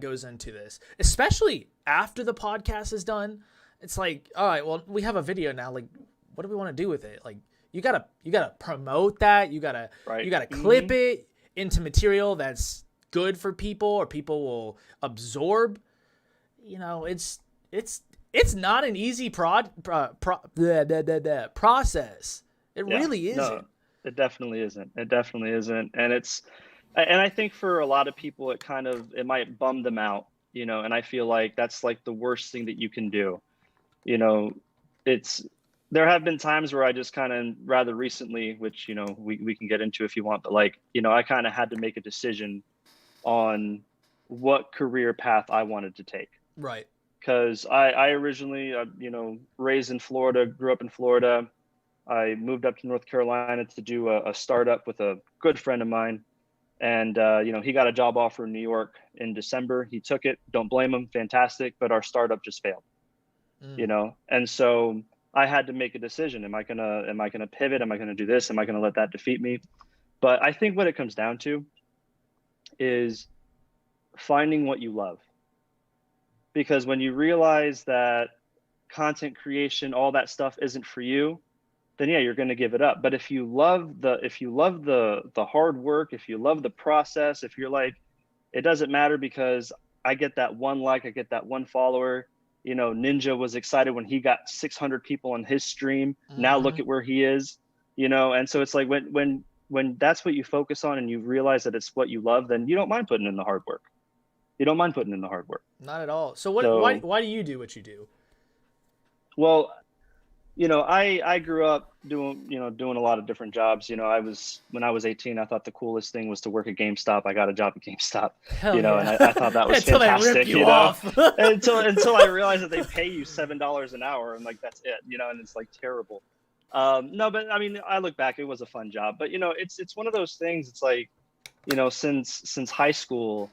goes into this, especially after the podcast is done. It's like, all right, well, we have a video now. Like, what do we want to do with it? Like, you gotta promote that. You gotta clip it into material that's good for people, or people will absorb. You know, it's not an easy process. It really isn't. No, it definitely isn't. It definitely isn't. And I think for a lot of people, it might bum them out, you know, and I feel like that's like the worst thing that you can do. You know, there have been times where I just kind of, rather recently, which, you know, we can get into if you want, but like, you know, I kind of had to make a decision on what career path I wanted to take. Right. Because I originally, you know, raised in Florida, grew up in Florida. I moved up to North Carolina to do a startup with a good friend of mine. And, you know, he got a job offer in New York in December. He took it. Don't blame him. Fantastic. But our startup just failed, you know? And so I had to make a decision. Am I gonna pivot? Am I gonna do this? Am I gonna let that defeat me? But I think what it comes down to is finding what you love. Because when you realize that content creation, all that stuff isn't for you, then yeah, you're going to give it up. But if you love the hard work, if you love the process, if you're like, it doesn't matter because I get that one like, I get that one follower. You know, Ninja was excited when he got 600 people on his stream. Now look at where he is, you know? And so it's like when that's what you focus on and you realize that it's what you love, then you don't mind putting in the hard work. You don't mind putting in the hard work. Not at all. So why do you do what you do? Well, you know, I grew up doing a lot of different jobs. You know, when I was 18, I thought the coolest thing was to work at GameStop. I got a job at GameStop, Hell you know, yeah. and I thought that was Until fantastic. They rip you know, off. until I realized that they pay you $7 an hour, and like that's it, you know, and it's like terrible. No, but I mean, I look back, it was a fun job. But you know, it's one of those things. It's like, you know, since high school,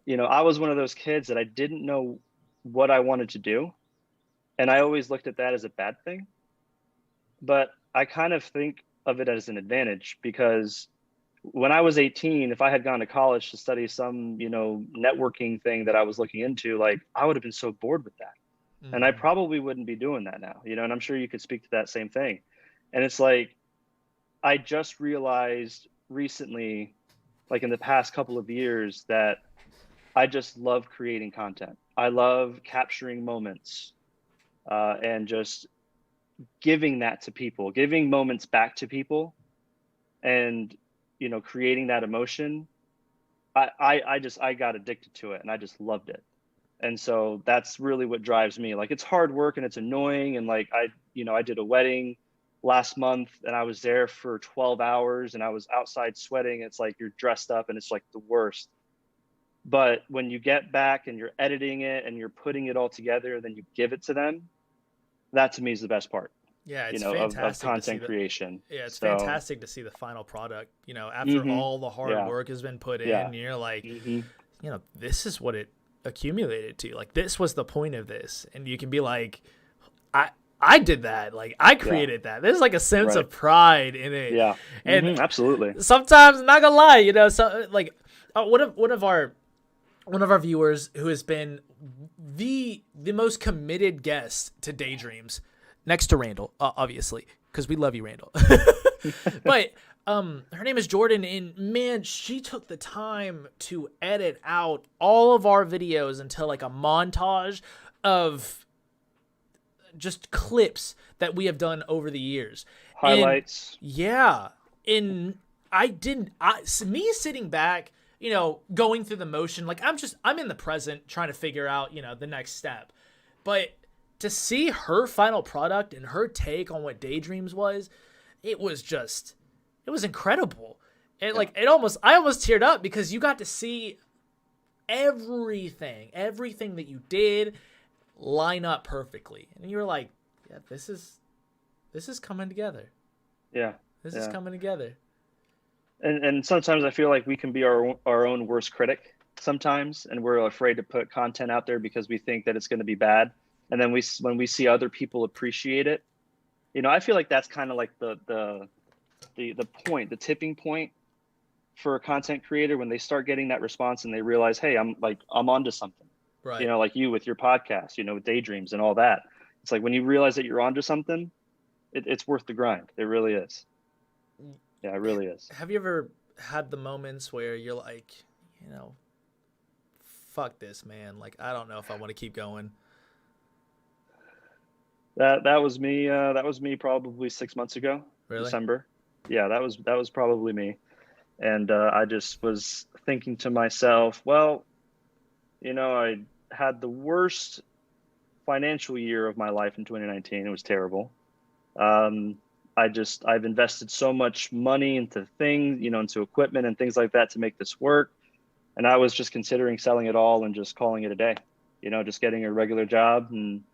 you know, I was one of those kids that I didn't know what I wanted to do, and I always looked at that as a bad thing. But I kind of think of it as an advantage, because when I was 18, if I had gone to college to study some, you know, networking thing that I was looking into, like I would have been so bored with that. And I probably wouldn't be doing that now, you know, and I'm sure you could speak to that same thing. And it's like, I just realized recently, like in the past couple of years, that I just love creating content. I love capturing moments and just giving that to people, giving moments back to people, and, you know, creating that emotion. I got addicted to it, and I just loved it. And so that's really what drives me. Like, it's hard work and it's annoying. And like, I did a wedding last month and I was there for 12 hours and I was outside sweating. It's like, you're dressed up and it's like the worst. But when you get back and you're editing it and you're putting it all together, then you give it to them. That to me is the best part. Yeah, it's you know, fantastic of content creation. Yeah, it's fantastic to see the final product. You know, after all the hard work has been put in, you're like, you know, this is what it accumulated to. Like, this was the point of this, and you can be like, I did that. Like, I created that. There's like a sense of pride in it. Yeah, and absolutely. Sometimes, not gonna lie, you know, so like one of our viewers who has been the most committed guest to Daydreams, next to Randall, obviously, because we love you, Randall. But her name is Jordan, and man, she took the time to edit out all of our videos into like a montage of just clips that we have done over the years. Highlights. And me sitting back, you know, going through the motion, like I'm in the present trying to figure out, you know, the next step. But to see her final product and her take on what Daydreams was, it was incredible. And like, I almost teared up because you got to see everything that you did line up perfectly. And you were like, yeah, this is coming together. Yeah. This is coming together. And sometimes I feel like we can be our own worst critic sometimes, and we're afraid to put content out there because we think that it's going to be bad. And then when we see other people appreciate it, you know, I feel like that's kind of like the tipping point for a content creator when they start getting that response and they realize, hey, I'm onto something. Right. You know, like you with your podcast, you know, with Daydreams and all that. It's like when you realize that you're onto something, it's worth the grind. It really is. Yeah, it really is. Have you ever had the moments where you're like, you know, fuck this, man. Like, I don't know if I want to keep going. That was me. That was me probably 6 months ago. Really? December. Yeah, that was probably me. And I just was thinking to myself, well, you know, I had the worst financial year of my life in 2019. It was terrible. I've invested so much money into things, you know, into equipment and things like that to make this work. And I was just considering selling it all and just calling it a day, you know, just getting a regular job. And,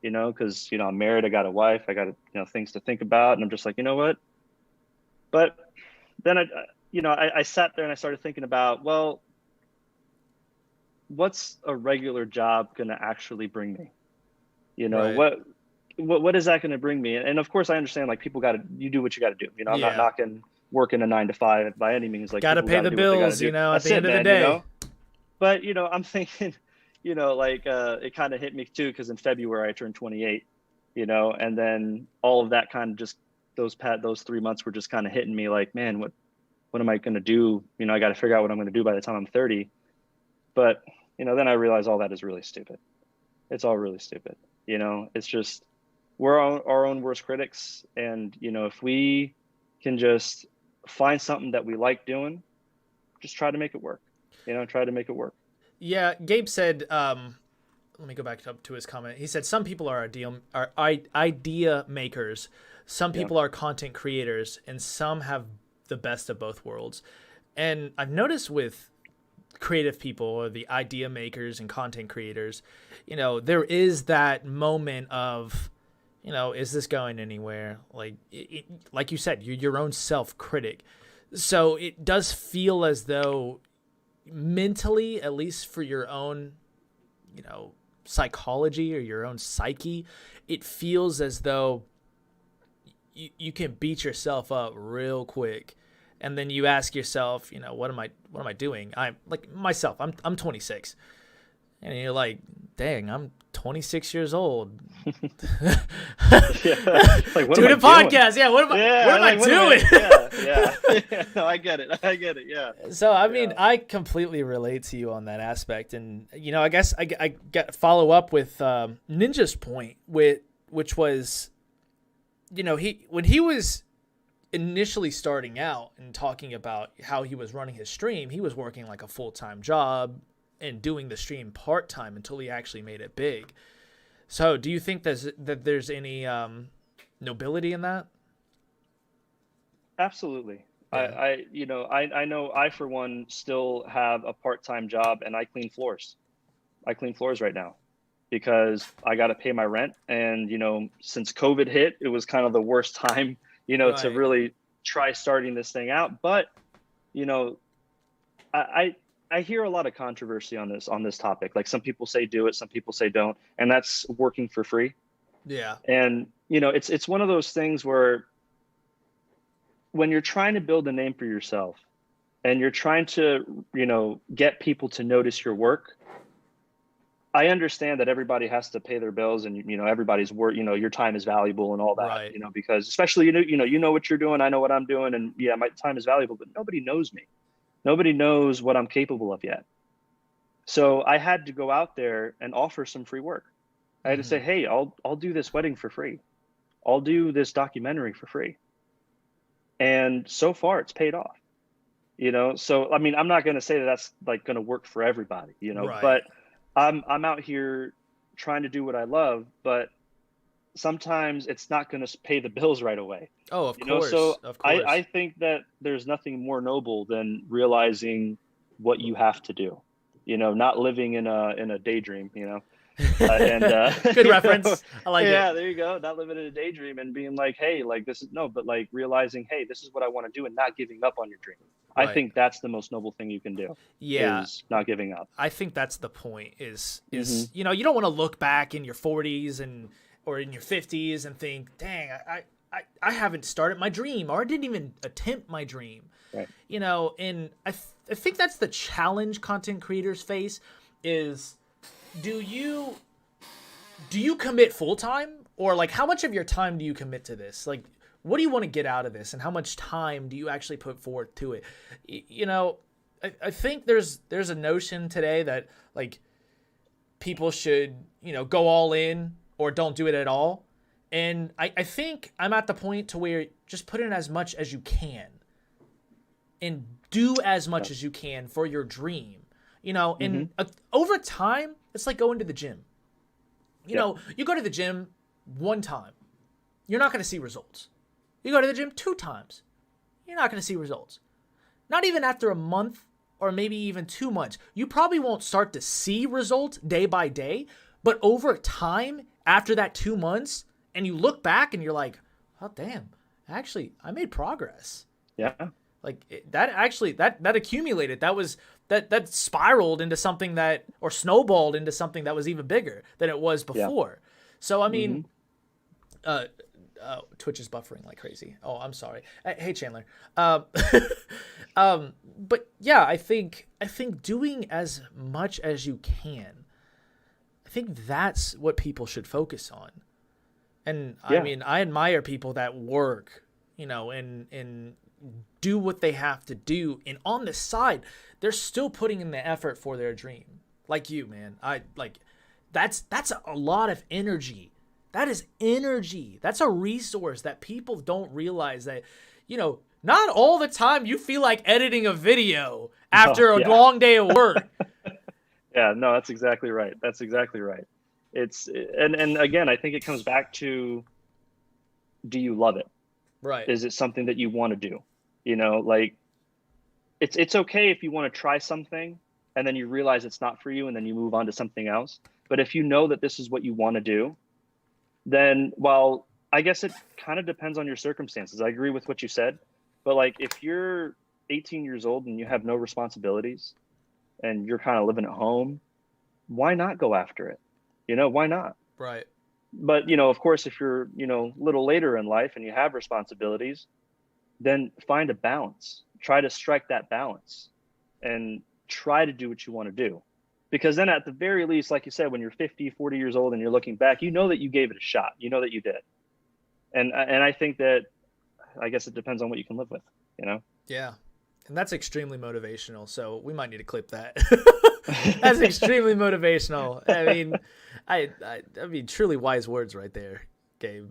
you know, cause, you know, I'm married, I got a wife, I got, you know, things to think about. And I'm just like, you know what? But then I sat there and I started thinking about, well, what's a regular job going to actually bring me? You know, Right. what is that going to bring me? And of course I understand, like, you do what you got to do. You know, I'm not Yeah. knocking working a 9 to 5 by any means. Like, Gotta people pay gotta the do what they gotta bills, do. you know, at That's the end it, of the man, you day. know? But, you know, I'm thinking, you know, like, it kind of hit me too, because in February I turned 28, you know, and then all of that kind of just, those 3 months were just kind of hitting me like, man, what am I going to do? You know, I got to figure out what I'm going to do by the time I'm 30. But, you know, then I realized all that is really stupid. It's all really stupid. You know, it's just, we're our own worst critics. And, you know, if we can just find something that we like doing, just try to make it work, you know, try to make it work. Yeah, Gabe said, let me go back up to his comment. He said some people are idea makers, some Yeah. people are content creators, and some have the best of both worlds. And I've noticed with creative people or the idea makers and content creators, you know, there is that moment of, you know, is this going anywhere? Like, like you said, you're your own self-critic. So it does feel as though mentally, at least for your own, you know, psychology or your own psyche, it feels as though you can beat yourself up real quick. And then you ask yourself, you know, what am I doing? I'm like myself, I'm 26. And you're like, dang, I'm 26 years old. Yeah. Like, what doing am a I doing? podcast. Yeah. What am I like, doing? Yeah. No, I get it. Yeah. So, I mean, I completely relate to you on that aspect. And, you know, I guess I get follow up with Ninja's point, which was, you know, when he was initially starting out and talking about how he was running his stream, he was working like a full-time job and doing the stream part-time until he actually made it big. So do you think that there's any nobility in that? Absolutely. Yeah. I know I, for one, still have a part-time job, and I clean floors. I clean floors right now because I got to pay my rent. And, you know, since COVID hit, it was kind of the worst time, you know, to Right. really try starting this thing out. But, you know, I hear a lot of controversy on this topic. Like, some people say do it, some people say don't, and that's working for free. Yeah. And, you know, it's one of those things where when you're trying to build a name for yourself and you're trying to, you know, get people to notice your work, I understand that everybody has to pay their bills, and, you know, everybody's work, you know, your time is valuable and all that, Right. you know, because especially, you know what you're doing, I know what I'm doing, and yeah, my time is valuable, but nobody knows me. Nobody knows what I'm capable of yet. So I had to go out there and offer some free work. I had to say, hey, I'll do this wedding for free. I'll do this documentary for free. And so far it's paid off, you know? So, I mean, I'm not going to say that that's like going to work for everybody, you know, Right. but I'm out here trying to do what I love, but sometimes it's not going to pay the bills right away. Oh, of You know, course. so Of course. I think that there's nothing more noble than realizing what you have to do, you know, not living in a daydream, you know. Good reference. I like Yeah, it. there you go. Not living in a daydream and being like, hey, like, this is no, but like realizing, hey, this is what I want to do, and not giving up on your dream. I Right. think that's the most noble thing you can do. Yeah. Is not giving up. I think that's the point is Mhm. you know, you don't want to look back in your 40s or in your 50s and think, dang, I haven't started my dream, or I didn't even attempt my dream. Right. You know, and I think that's the challenge content creators face is, do you commit full time, or like how much of your time do you commit to this? Like, what do you want to get out of this, and how much time do you actually put forth to it? You know, I think there's a notion today that like people should, you know, go all in or don't do it at all. And I think I'm at the point to where just put in as much as you can and do as much as you can for your dream, you know, and over time, it's like going to the gym. You know, you go to the gym one time, you're not going to see results. You go to the gym 2 times, you're not going to see results. Not even after a month or maybe even 2 months. You probably won't start to see results day by day, but over time, after that 2 months, and you look back and you're like, oh, damn, actually, I made progress. Yeah. Like that actually, that accumulated. That spiraled into something that, or snowballed into something that was even bigger than it was before. Yeah. So, I mean, Twitch is buffering like crazy. Oh, I'm sorry. Hey, Chandler. But yeah, I think doing as much as you can, I think that's what people should focus on. And I mean, I admire people that work, you know, and do what they have to do. And on the side, they're still putting in the effort for their dream. Like you, man. That's a lot of energy. That is energy. That's a resource that people don't realize that, you know, not all the time you feel like editing a video after a long day of work. Yeah, no, that's exactly right. That's exactly right. It's, and again, I think it comes back to, do you love it? Right. Is it something that you want to do? You know, like it's okay if you want to try something and then you realize it's not for you and then you move on to something else. But if you know that this is what you want to do, then, well, I guess it kind of depends on your circumstances. I agree with what you said, but like if you're 18 years old and you have no responsibilities and you're kind of living at home, why not go after it? You know, why not? Right. But, you know, of course, if you're, you know, a little later in life and you have responsibilities, then find a balance. Try to strike that balance and try to do what you want to do. Because then at the very least, like you said, when you're 50, 40 years old and you're looking back, you know that you gave it a shot. You know that you did. And I think that, I guess it depends on what you can live with, you know? Yeah. And that's extremely motivational. So we might need to clip that. That's extremely motivational. I mean, I mean, truly wise words right there, Gabe.